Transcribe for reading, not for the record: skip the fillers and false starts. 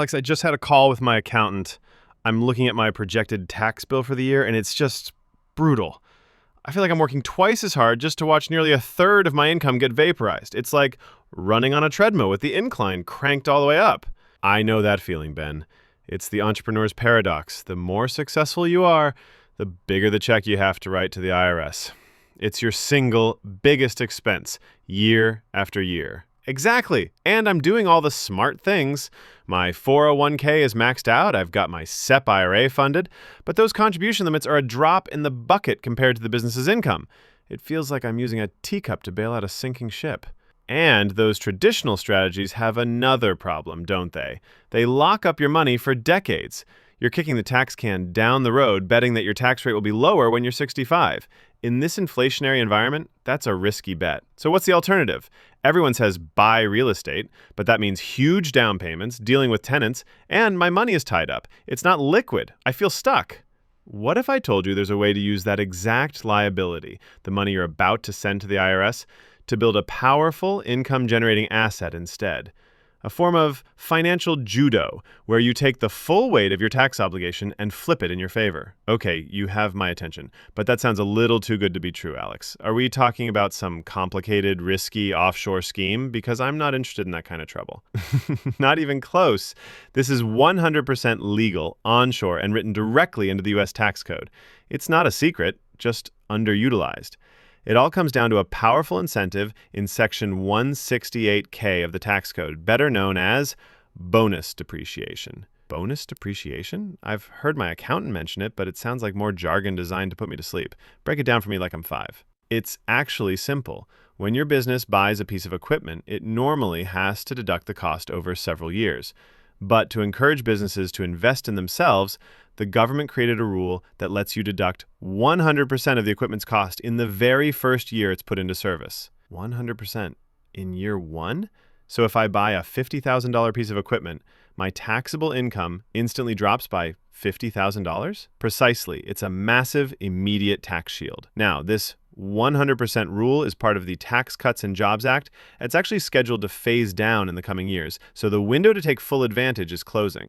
Alex, I just had a call with my accountant. I'm looking at my projected tax bill for the year, and it's just brutal. I feel like I'm working twice as hard just to watch nearly a third of my income get vaporized. It's like running on a treadmill with the incline cranked all the way up. I know that feeling, Ben. It's the entrepreneur's paradox. The more successful you are, the bigger the check you have to write to the IRS. It's your single biggest expense, year after year. Exactly. And I'm doing all the smart things. My 401k is maxed out. I've got my SEP IRA funded. But those contribution limits are a drop in the bucket compared to the business's income. It feels like I'm using a teacup to bail out a sinking ship. And those traditional strategies have another problem, don't they? They lock up your money for decades. You're kicking the tax can down the road, betting that your tax rate will be lower when you're 65. In this inflationary environment, that's a risky bet. So what's the alternative? Everyone says buy real estate, but that means huge down payments, dealing with tenants, and my money is tied up. It's not liquid. I feel stuck. What if I told you there's a way to use that exact liability, the money you're about to send to the IRS, to build a powerful income-generating asset instead? A form of financial judo, where you take the full weight of your tax obligation and flip it in your favor. Okay, you have my attention, but that sounds a little too good to be true, Alex. Are we talking about some complicated, risky offshore scheme? Because I'm not interested in that kind of trouble. Not even close. This is 100% legal, onshore, and written directly into the U.S. tax code. It's not a secret, just underutilized. It all comes down to a powerful incentive in Section 168K of the tax code, better known as bonus depreciation. Bonus depreciation? I've heard my accountant mention it, but it sounds like more jargon designed to put me to sleep. Break it down for me like I'm 5. It's actually simple. When your business buys a piece of equipment, it normally has to deduct the cost over several years. But to encourage businesses to invest in themselves, the government created a rule that lets you deduct 100% of the equipment's cost in the very first year it's put into service. 100% in year one? So if I buy a $50,000 piece of equipment, my taxable income instantly drops by $50,000? Precisely. It's a massive, immediate tax shield. Now, this 100% rule is part of the Tax Cuts and Jobs Act. It's actually scheduled to phase down in the coming years, so the window to take full advantage is closing.